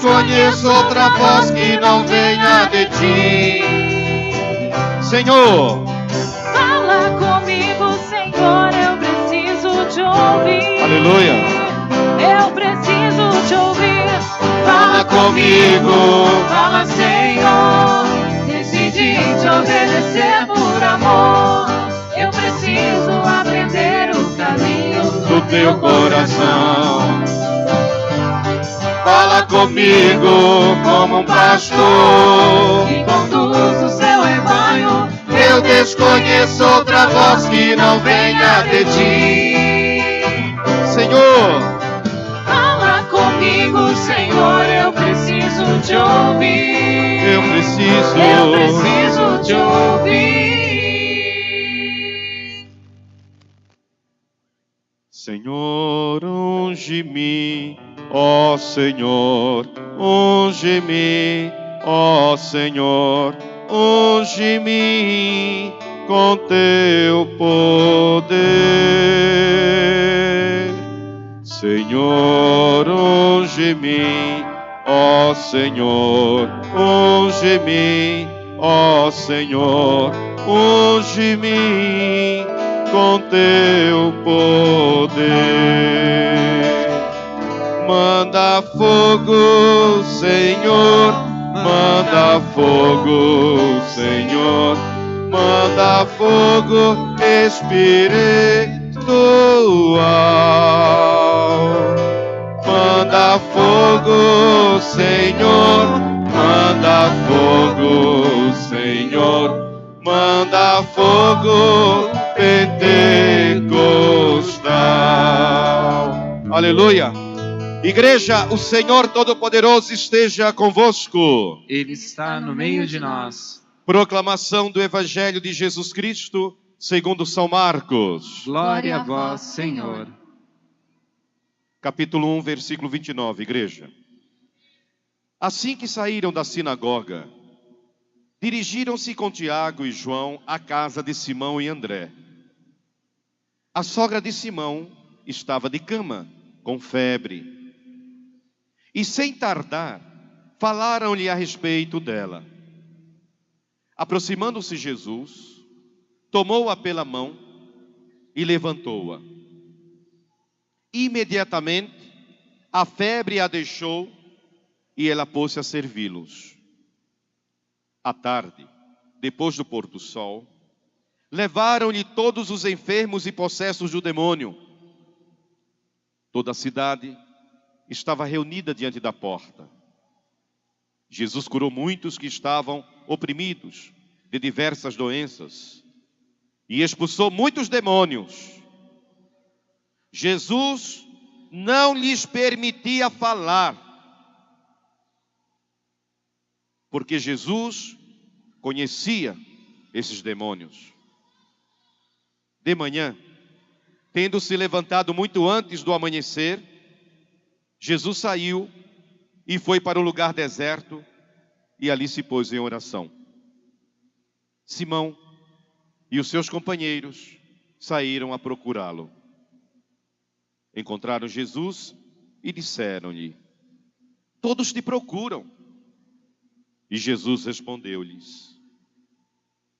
desconheço outra voz que não venha de ti. Senhor, fala comigo, Senhor, eu preciso te ouvir. aleluia. Eu preciso te ouvir. Fala comigo, fala, Senhor. Decidi te obedecer por amor. Eu preciso aprender o caminho do teu coração. Fala comigo como um pastor que conduz o seu rebanho. Eu desconheço outra voz que não venha de ti. Senhor, fala comigo, Senhor, eu preciso te ouvir. Eu preciso te ouvir. Senhor, unge-me, ó Senhor, unge-me, ó Senhor, unge-me com teu poder. Senhor, unge-me, ó Senhor, unge-me, ó Senhor, unge-me com teu poder. Manda fogo, Senhor, manda fogo, Senhor, manda fogo espiritual. Manda fogo, Senhor, manda fogo, Senhor, manda fogo pentecostal. Aleluia. Igreja, o Senhor Todo-Poderoso esteja convosco. Ele está no meio de nós. Proclamação do Evangelho de Jesus Cristo, segundo São Marcos. Glória a vós, Senhor. Capítulo 1, versículo 29, igreja. Assim que saíram da sinagoga, dirigiram-se com Tiago e João à casa de Simão e André. A sogra de Simão estava de cama, com febre. E sem tardar, falaram-lhe a respeito dela. Aproximando-se Jesus, tomou-a pela mão e levantou-a. Imediatamente, a febre a deixou e ela pôs-se a servi-los. À tarde, depois do pôr do sol, levaram-lhe todos os enfermos e possessos do demônio. Toda a cidade estava reunida diante da porta. Jesus curou muitos que estavam oprimidos de diversas doenças e expulsou muitos demônios. Jesus não lhes permitia falar, porque Jesus conhecia esses demônios. De manhã, tendo se levantado muito antes do amanhecer, Jesus saiu e foi para o lugar deserto e ali se pôs em oração. Simão e os seus companheiros saíram a procurá-lo. Encontraram Jesus e disseram-lhe: todos te procuram. E Jesus respondeu-lhes: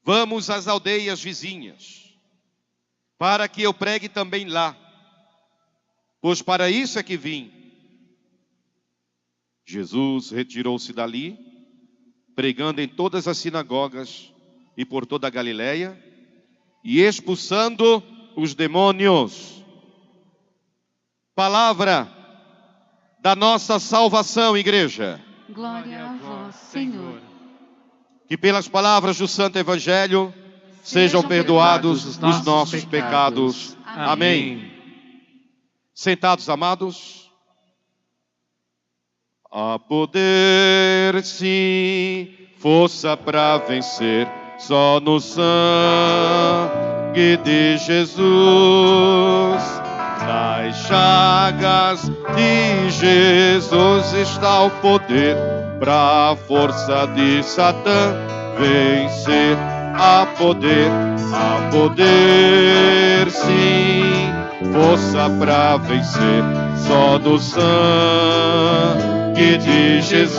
vamos às aldeias vizinhas, para que eu pregue também lá, pois para isso é que vim. Jesus retirou-se dali, pregando em todas as sinagogas e por toda a Galileia, e expulsando os demônios. Palavra da nossa salvação, igreja. Glória a vós, Senhor. Que pelas palavras do Santo Evangelho sejam perdoados os nossos pecados. Amém. Sentados, amados. Há poder, sim, força para vencer, só no sangue de Jesus. Nas chagas de Jesus está o poder para a força de Satã vencer. Há poder, sim, força para vencer, só do sangue toque de Jesus,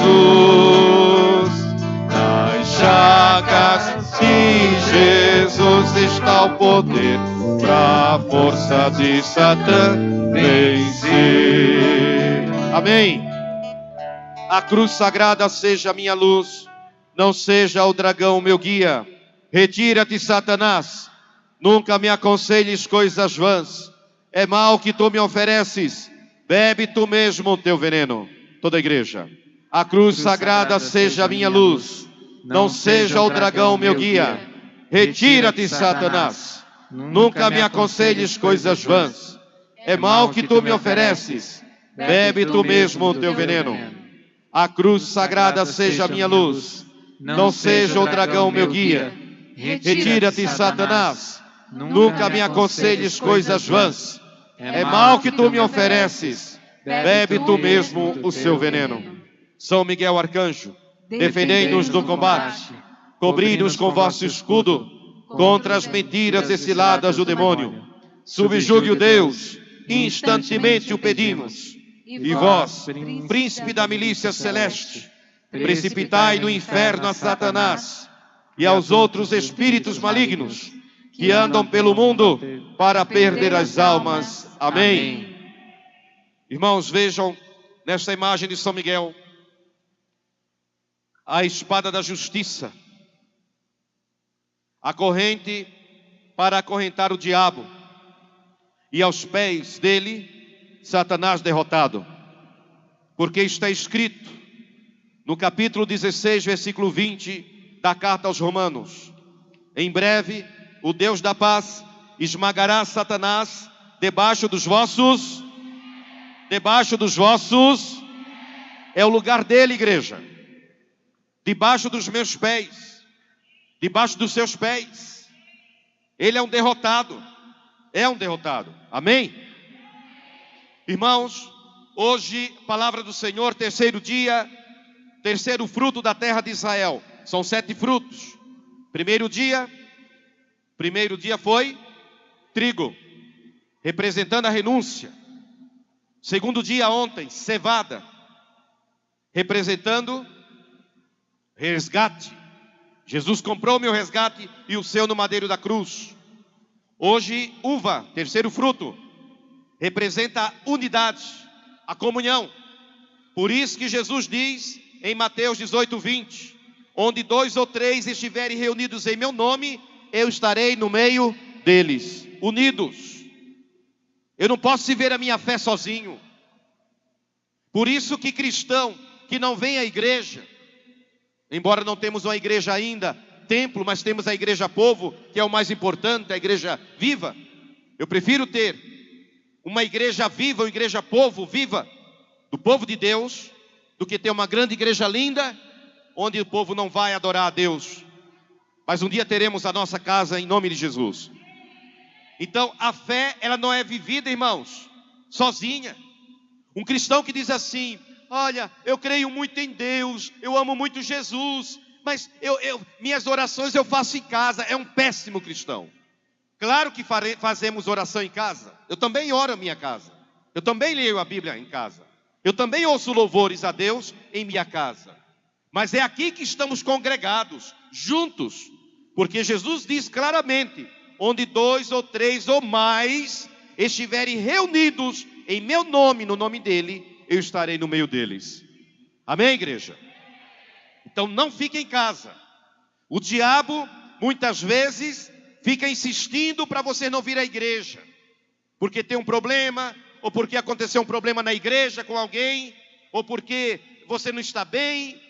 nas chagas de Jesus está o poder pra força de Satã vencer. Amém. A cruz sagrada seja a minha luz, não seja o dragão meu guia. Retira-te, Satanás, nunca me aconselhes coisas vãs. É mal que tu me ofereces, bebe tu mesmo o teu veneno. Toda a igreja. A cruz sagrada seja a minha luz, não seja o dragão meu guia. Retira-te, Satanás, nunca me aconselhes coisas vãs. É mal que tu me ofereces, bebe tu mesmo o teu veneno. A cruz sagrada seja a minha luz, não seja o dragão meu guia. Retira-te, Satanás, nunca me aconselhes coisas vãs. É mal que tu me ofereces, bebe tu mesmo o seu veneno. São Miguel Arcanjo, defendei-nos do combate, cobri-nos com vosso escudo, contra as mentiras e ciladas do demônio. Subjugue o Deus, instantemente o pedimos. E vós, príncipe da milícia celeste, precipitai no inferno a Satanás e aos outros espíritos malignos que andam pelo mundo para perder as almas. Amém. Irmãos, vejam nesta imagem de São Miguel a espada da justiça, a corrente para acorrentar o diabo, e aos pés dele Satanás derrotado, porque está escrito no capítulo 16, versículo 20 da carta aos Romanos: em breve o Deus da paz esmagará Satanás debaixo dos vossos, é o lugar dele, igreja, debaixo dos meus pés, debaixo dos seus pés. Ele é um derrotado, amém? Irmãos, hoje, palavra do Senhor, terceiro dia, terceiro fruto da terra de Israel. São 7 frutos. Primeiro dia foi trigo, representando a renúncia. Segundo dia ontem, cevada, representando resgate. Jesus comprou meu resgate e o seu no madeiro da cruz. Hoje, uva, terceiro fruto, representa a unidade, a comunhão. Por isso que Jesus diz em Mateus 18, 20: onde 2 ou 3 estiverem reunidos em meu nome, eu estarei no meio deles, unidos. Eu não posso viver a minha fé sozinho. Por isso que cristão que não vem à igreja, embora não temos uma igreja ainda, templo, mas temos a igreja povo, que é o mais importante, a igreja viva. Eu prefiro ter uma igreja viva, uma igreja povo viva, do povo de Deus, do que ter uma grande igreja linda, onde o povo não vai adorar a Deus. Mas um dia teremos a nossa casa em nome de Jesus. Então a fé, ela não é vivida, irmãos, sozinha. Um cristão que diz assim: olha, eu creio muito em Deus, eu amo muito Jesus, mas minhas orações eu faço em casa, é um péssimo cristão. Claro que fazemos oração em casa. Eu também oro em minha casa. Eu também leio a Bíblia em casa. Eu também ouço louvores a Deus em minha casa. Mas é aqui que estamos congregados, juntos. Porque Jesus diz claramente: onde 2 ou 3 ou mais estiverem reunidos em meu nome, no nome dele, eu estarei no meio deles. Amém, igreja? Então não fique em casa. O diabo, muitas vezes, fica insistindo para você não vir à igreja, porque tem um problema, ou porque aconteceu um problema na igreja com alguém, ou porque você não está bem.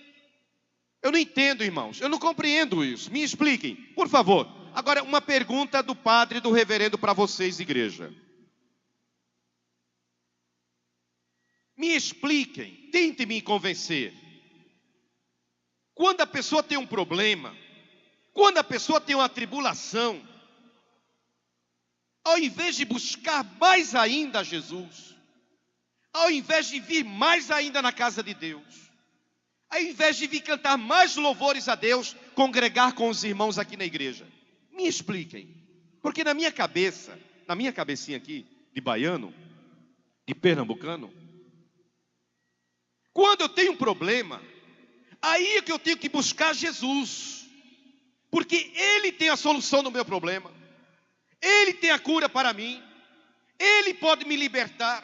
Eu não entendo, irmãos, eu não compreendo isso. Me expliquem, por favor. Agora, uma pergunta do padre e do reverendo para vocês, igreja. Me expliquem, tentem me convencer. Quando a pessoa tem um problema, quando a pessoa tem uma tribulação, ao invés de buscar mais ainda Jesus, ao invés de vir mais ainda na casa de Deus, ao invés de vir cantar mais louvores a Deus, congregar com os irmãos aqui na igreja, me expliquem. Porque na minha cabeça, na minha cabecinha aqui, de baiano, de pernambucano, Quando eu tenho um problema, aí é que eu tenho que buscar Jesus, porque Ele tem a solução do meu problema, Ele tem a cura para mim, Ele pode me libertar.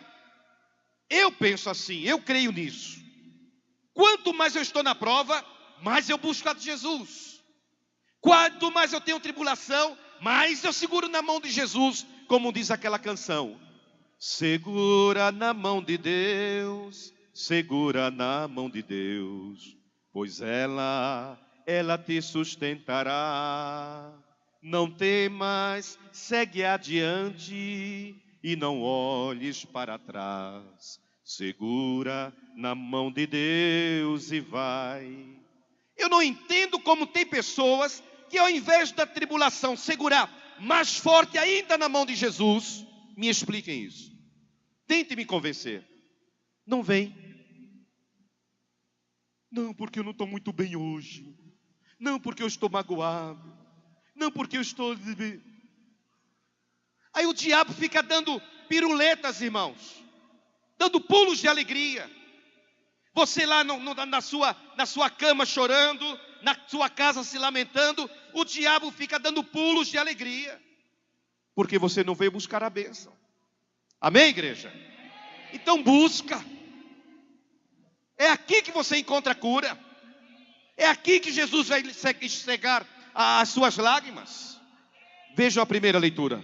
Eu penso assim, eu creio nisso. Quanto mais eu estou na prova, mais eu busco a Jesus. Quanto mais eu tenho tribulação, mais eu seguro na mão de Jesus, como diz aquela canção. Segura na mão de Deus, segura na mão de Deus, pois ela te sustentará. Não temas, segue adiante e não olhes para trás. Segura na mão de Deus e vai. Eu não entendo como tem pessoas que ao invés da tribulação segurar mais forte ainda na mão de Jesus. Me expliquem isso. Tente me convencer. Não vem. Não, porque eu não estou muito bem hoje. Não, porque eu estou magoado. Não, porque eu estou... Aí o diabo fica dando piruletas, irmãos. Dando pulos de alegria. Você lá na sua cama chorando, na sua casa se lamentando, o diabo fica dando pulos de alegria. Porque você não veio buscar a bênção. Amém, igreja? Então busca. É aqui que você encontra a cura. É aqui que Jesus vai cegar as suas lágrimas. Vejam a primeira leitura.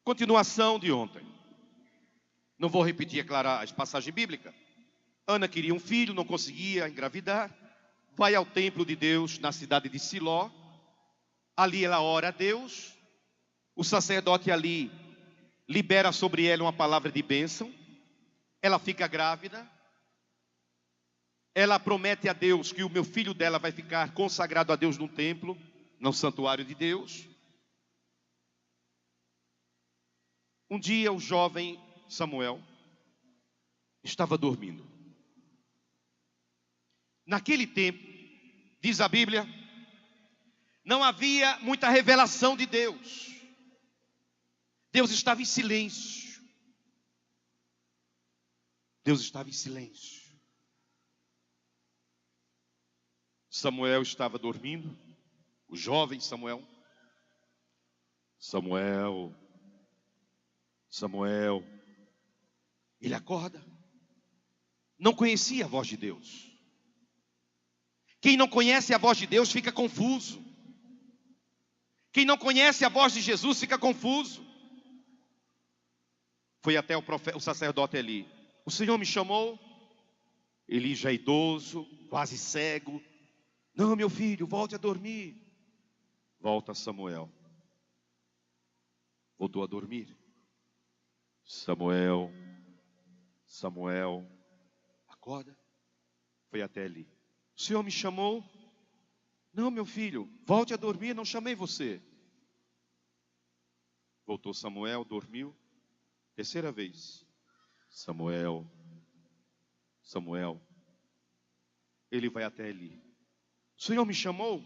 Continuação de ontem. Não vou repetir, é claro, a passagem bíblica. Ana queria um filho, não conseguia engravidar. Vai ao templo de Deus na cidade de Siló. Ali ela ora a Deus. O sacerdote ali libera sobre ela uma palavra de bênção. Ela fica grávida. Ela promete a Deus que o meu filho dela vai ficar consagrado a Deus no templo, no santuário de Deus. Um dia o jovem Samuel estava dormindo. Naquele tempo, diz a Bíblia, não havia muita revelação de Deus. Deus estava em silêncio. Deus estava em silêncio. Samuel estava dormindo. O jovem Samuel. Samuel. Ele acorda. Não conhecia a voz de Deus. Quem não conhece a voz de Deus fica confuso. Quem não conhece a voz de Jesus fica confuso. Foi até o sacerdote Eli. O Senhor me chamou. Eli já idoso, quase cego. Não, meu filho, volte a dormir. Volta Samuel. Voltou a dormir. Samuel, acorda. Foi até Eli. O Senhor me chamou? Não, meu filho, volte a dormir, não chamei você. Voltou Samuel, dormiu. Terceira vez. Samuel. Ele vai até Eli. O Senhor me chamou?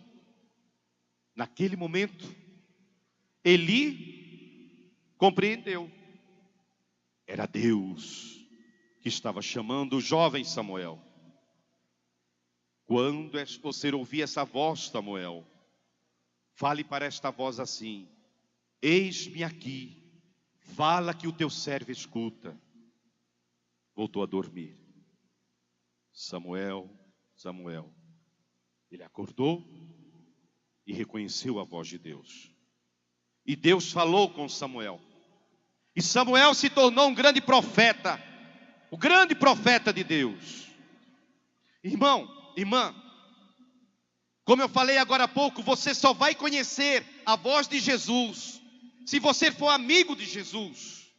Naquele momento, Eli compreendeu. Era Deus que estava chamando o jovem Samuel. Quando você ouvir essa voz, Samuel, fale para esta voz assim: eis-me aqui, fala que o teu servo escuta. Voltou a dormir. Samuel. Ele acordou e reconheceu a voz de Deus. E Deus falou com Samuel. E Samuel se tornou um grande profeta. O grande profeta de Deus. Irmão, irmã, como eu falei agora há pouco, você só vai conhecer a voz de Jesus se você for amigo de Jesus.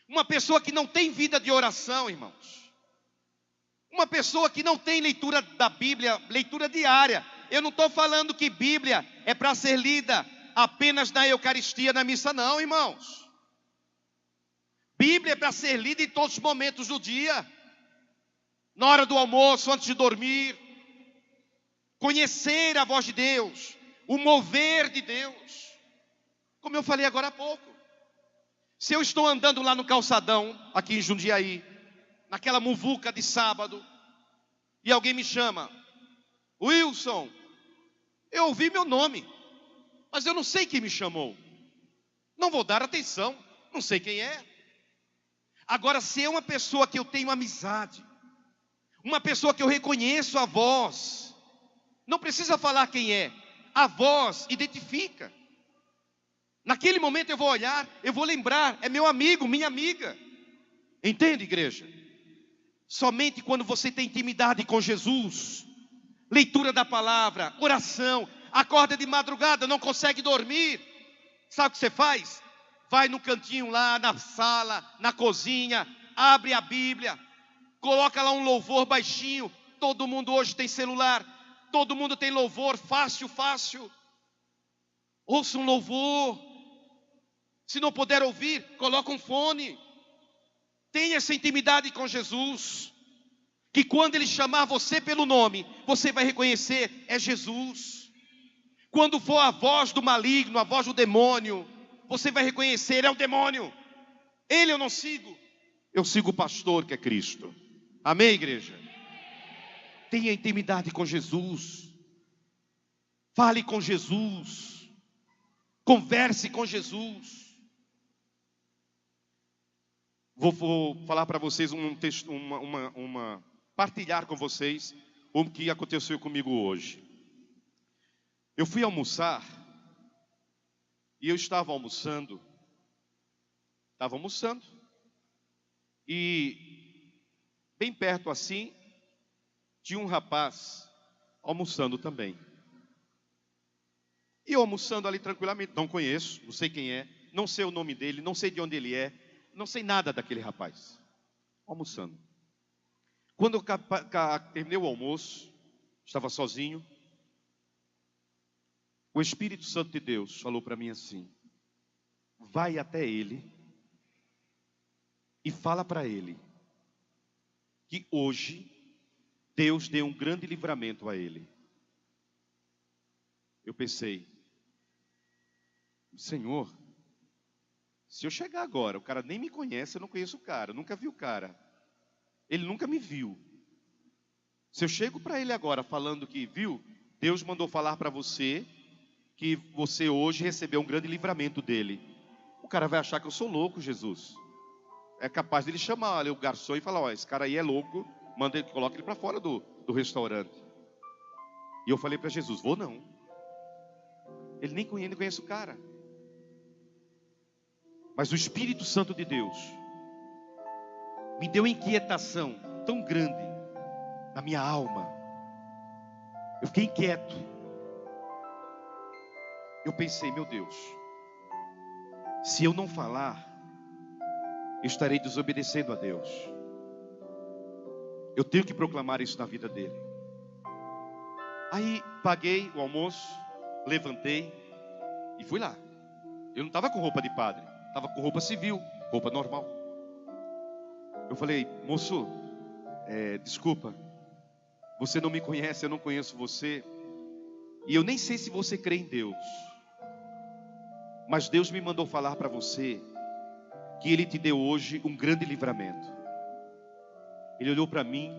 Uma pessoa que não tem vida de oração, irmãos. Uma pessoa que não tem leitura da Bíblia, leitura diária. Eu não estou falando que Bíblia é para ser lida apenas na Eucaristia, na missa, não, irmãos. Bíblia é para ser lida em todos os momentos do dia. Na hora do almoço, antes de dormir. Conhecer a voz de Deus, o mover de Deus. Como eu falei agora há pouco. Se eu estou andando lá no calçadão, aqui em Jundiaí, naquela muvuca de sábado, e alguém me chama, Wilson, eu ouvi meu nome, mas eu não sei quem me chamou. Não vou dar atenção, não sei quem é. Agora, se é uma pessoa que eu tenho amizade, uma pessoa que eu reconheço a voz, não precisa falar quem é, a voz identifica. Naquele momento eu vou olhar, eu vou lembrar, é meu amigo, minha amiga. Entende, igreja? Somente quando você tem intimidade com Jesus, leitura da palavra, oração, acorda de madrugada, não consegue dormir, sabe o que você faz? Vai no cantinho lá, na sala, na cozinha, abre a Bíblia, coloca lá um louvor baixinho. Todo mundo hoje tem celular, todo mundo tem louvor, fácil. Ouça um louvor. Se não puder ouvir, coloca um fone. Tenha essa intimidade com Jesus, que quando Ele chamar você pelo nome, você vai reconhecer, é Jesus. Quando for a voz do maligno, a voz do demônio, você vai reconhecer, é o demônio. Ele eu não sigo, eu sigo o pastor que é Cristo. Amém, igreja? Tenha intimidade com Jesus. Fale com Jesus. Converse com Jesus. Vou falar para vocês um texto, partilhar com vocês o que aconteceu comigo hoje. Eu fui almoçar e eu estava almoçando e bem perto assim tinha um rapaz almoçando também. E eu almoçando ali tranquilamente, não conheço, não sei quem é, não sei o nome dele, não sei de onde ele é. Não sei nada daquele rapaz. Almoçando. Quando eu terminei o almoço, estava sozinho. O Espírito Santo de Deus falou para mim assim: vai até ele e fala para ele que hoje Deus deu um grande livramento a ele. Eu pensei, Senhor, se eu chegar agora, o cara nem me conhece, eu não conheço o cara, eu nunca vi o cara, ele nunca me viu. Se eu chego para ele agora falando que, viu, Deus mandou falar para você que você hoje recebeu um grande livramento dele, o cara vai achar que eu sou louco, Jesus. É capaz de ele chamar ali o garçom e falar, ó, esse cara aí é louco, manda ele, coloca ele para fora do restaurante. E eu falei para Jesus, vou não. Ele nem conhece o cara. Mas o Espírito Santo de Deus me deu inquietação tão grande na minha alma. Eu fiquei inquieto. Eu pensei, meu Deus, se eu não falar, eu estarei desobedecendo a Deus. Eu tenho que proclamar isso na vida dele. Aí paguei o almoço, levantei e fui lá. Eu não estava com roupa de padre, estava com roupa civil, roupa normal. Eu falei, moço, desculpa, você não me conhece, eu não conheço você, e eu nem sei se você crê em Deus, mas Deus me mandou falar para você que Ele te deu hoje um grande livramento. Ele olhou para mim,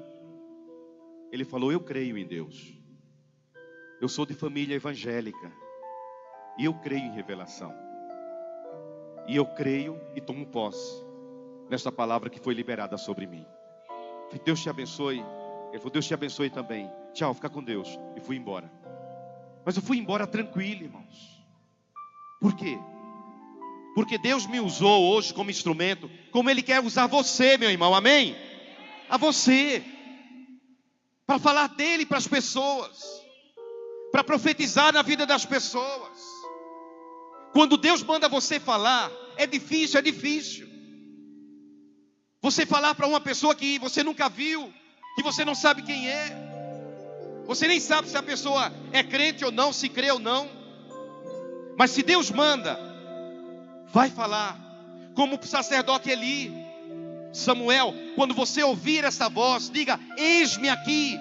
ele falou, eu creio em Deus. Eu sou de família evangélica e eu creio em revelação. E eu creio e tomo posse nesta palavra que foi liberada sobre mim. Que Deus te abençoe. Ele falou, Deus te abençoe também. Tchau, fica com Deus. E fui embora. Mas eu fui embora tranquilo, irmãos. Por quê? Porque Deus me usou hoje como instrumento, como Ele quer usar você, meu irmão, amém? A você, para falar dEle para as pessoas, para profetizar na vida das pessoas. Quando Deus manda você falar, é difícil. Você falar para uma pessoa que você nunca viu, que você não sabe quem é. Você nem sabe se a pessoa é crente ou não, se crê ou não. Mas se Deus manda, vai falar. Como o sacerdote Eli, Samuel, quando você ouvir essa voz, diga, eis-me aqui.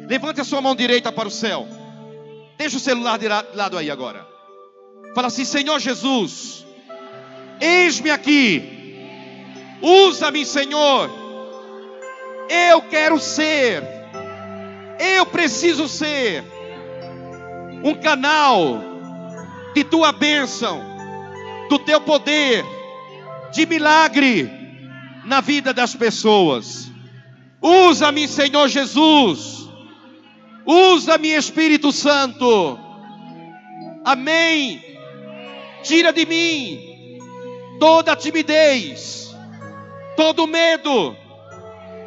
Levante a sua mão direita para o céu. Deixa o celular de lado aí agora. Fala assim, Senhor Jesus, Eis-me aqui. Usa-me, Senhor. Eu quero ser. Eu preciso ser um canal de tua bênção, do teu poder, de milagre na vida das pessoas. Usa-me, Senhor Jesus. Usa-me, Espírito Santo. Amém. Tira de mim toda a timidez, todo medo,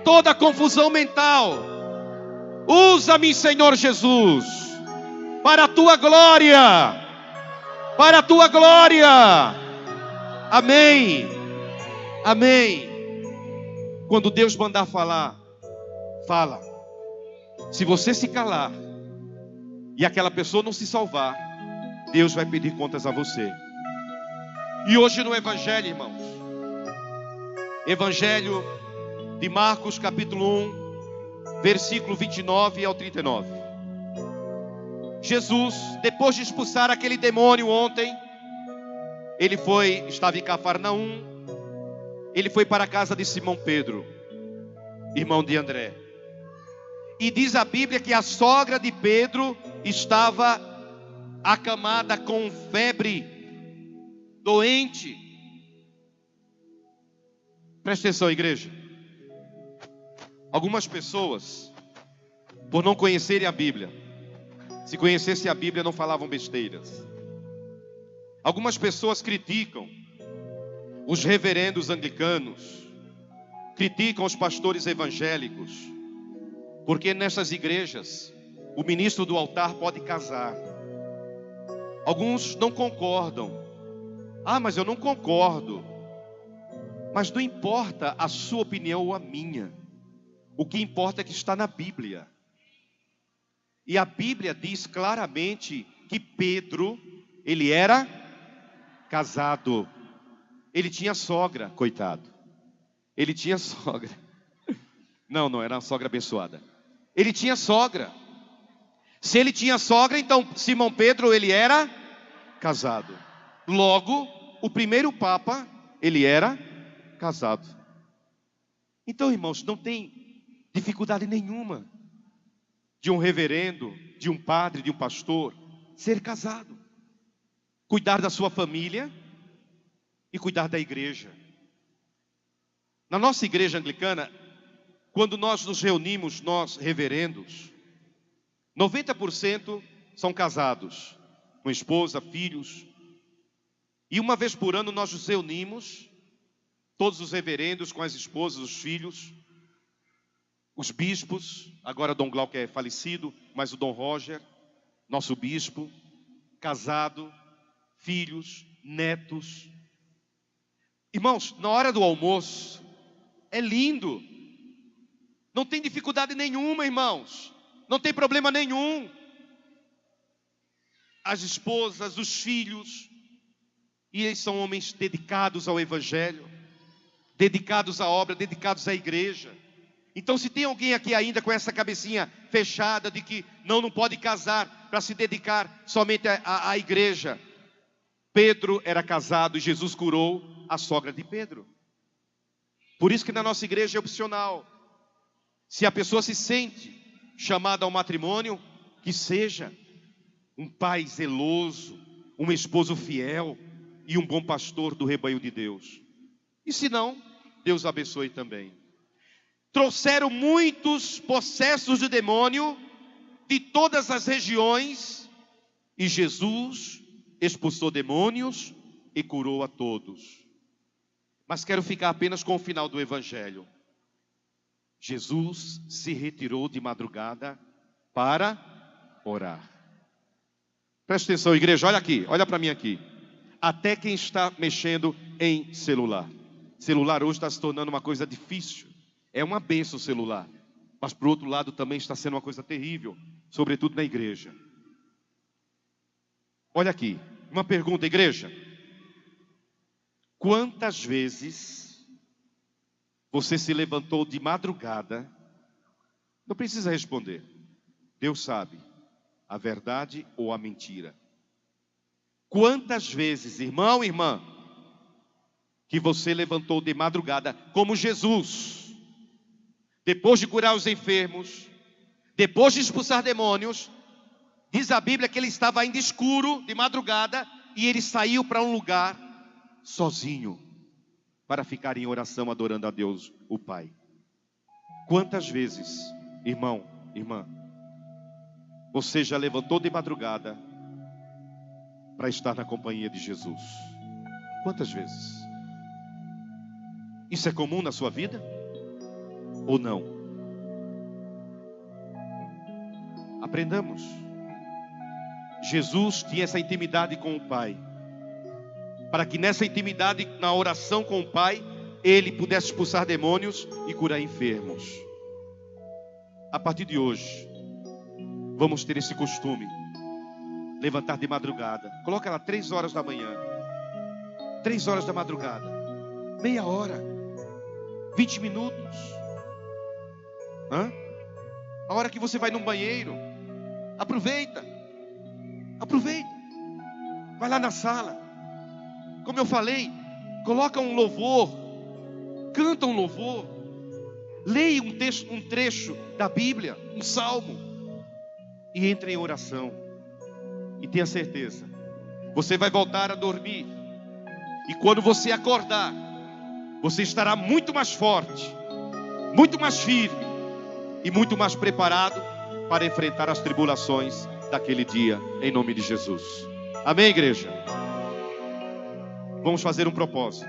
toda a confusão mental. Usa-me, Senhor Jesus, para a tua glória, para a tua glória. Amém, amém. Quando Deus mandar falar, fala. Se você se calar e aquela pessoa não se salvar, Deus vai pedir contas a você. E hoje no Evangelho, irmãos, Evangelho de Marcos capítulo 1, versículo 29 ao 39. Jesus, depois de expulsar aquele demônio ontem, estava em Cafarnaum, ele foi para a casa de Simão Pedro, irmão de André. E diz a Bíblia que a sogra de Pedro estava acamada com febre, doente. Presta atenção, igreja. Algumas pessoas, por não conhecerem a Bíblia, se conhecessem a Bíblia, não falavam besteiras. Algumas pessoas criticam os reverendos anglicanos, criticam os pastores evangélicos, porque nessas igrejas o ministro do altar pode casar. Alguns não concordam. Ah, mas eu não concordo. Mas não importa a sua opinião ou a minha. O que importa é que está na Bíblia. E a Bíblia diz claramente que Pedro, ele era casado. Ele tinha sogra, coitado. Ele tinha sogra. Não era uma sogra abençoada. Ele tinha sogra. Se ele tinha sogra, então Simão Pedro, ele era casado. Logo, o primeiro papa, ele era casado. Então, irmãos, não tem dificuldade nenhuma de um reverendo, de um padre, de um pastor ser casado, cuidar da sua família e cuidar da igreja. Na nossa igreja anglicana, quando nós nos reunimos, nós reverendos, 90% são casados, com esposa, filhos. E uma vez por ano nós nos reunimos, todos os reverendos com as esposas, os filhos, os bispos, agora Dom Glauco é falecido, mas o Dom Roger, nosso bispo, casado, filhos, netos. Irmãos, na hora do almoço, é lindo. Não tem dificuldade nenhuma, irmãos. Não tem problema nenhum. As esposas, os filhos, e eles são homens dedicados ao Evangelho, dedicados à obra, dedicados à igreja. Então, se tem alguém aqui ainda com essa cabecinha fechada de que não pode casar para se dedicar somente à igreja, Pedro era casado e Jesus curou a sogra de Pedro. Por isso que na nossa igreja é opcional. Se a pessoa se sente chamada ao matrimônio, que seja um pai zeloso, um esposo fiel e um bom pastor do rebanho de Deus. E se não, Deus abençoe também. Trouxeram muitos possessos de demônio de todas as regiões, e Jesus expulsou demônios e curou a todos. Mas quero ficar apenas com o final do Evangelho. Jesus se retirou de madrugada para orar. Presta atenção, igreja, olha aqui, olha para mim aqui. Até quem está mexendo em celular. Celular hoje está se tornando uma coisa difícil. É uma bênção o celular. Mas por outro lado também está sendo uma coisa terrível, sobretudo na igreja. Olha aqui, uma pergunta, igreja. Quantas vezes você se levantou de madrugada? Não precisa responder. Deus sabe a verdade ou a mentira. Quantas vezes, irmão, irmã, que você levantou de madrugada, como Jesus, depois de curar os enfermos, depois de expulsar demônios, diz a Bíblia que ele estava ainda escuro, de madrugada, e ele saiu para um lugar sozinho, para ficar em oração adorando a Deus, o Pai. Quantas vezes, irmão, irmã, você já levantou de madrugada para estar na companhia de Jesus? Quantas vezes? Isso é comum na sua vida? Ou não? Aprendamos. Jesus tinha essa intimidade com o Pai, para que nessa intimidade, na oração com o Pai, ele pudesse expulsar demônios e curar enfermos. A partir de hoje, vamos ter esse costume, levantar de madrugada. Coloca lá 3 horas da manhã, 3 horas da madrugada, meia hora, 20 minutos. A hora que você vai no banheiro, aproveita. Vai lá na sala. Como eu falei, coloca um louvor, canta um louvor, leia um trecho da Bíblia, um salmo, e entre em oração. E tenha certeza, você vai voltar a dormir, e quando você acordar, você estará muito mais forte, muito mais firme e muito mais preparado para enfrentar as tribulações daquele dia, em nome de Jesus. Amém, igreja? Vamos fazer um propósito.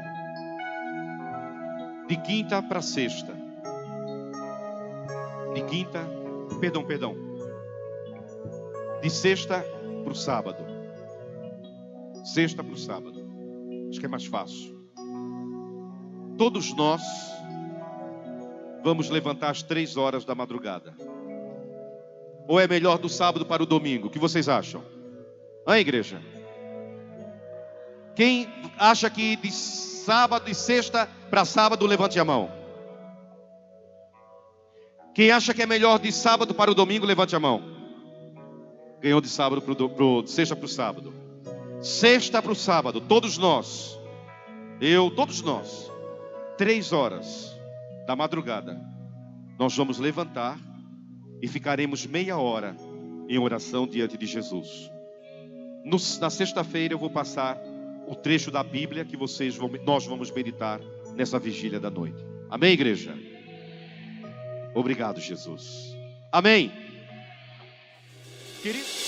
De quinta para sexta. De sexta para o sábado. Sexta para o sábado. Acho que é mais fácil. Todos nós vamos levantar às 3 horas da madrugada. Ou é melhor do sábado para o domingo? O que vocês acham? Igreja? Quem acha que de sábado, de sexta para sábado, levante a mão. Quem acha que é melhor de sábado para o domingo, levante a mão. Ganhou de sábado de sexta para o sábado. Sexta para o sábado, todos nós. Todos nós. 3 horas da madrugada, nós vamos levantar e ficaremos meia hora em oração diante de Jesus. Na sexta-feira eu vou passar o trecho da Bíblia que nós vamos meditar nessa vigília da noite. Amém, igreja? Obrigado, Jesus. Amém. Querido.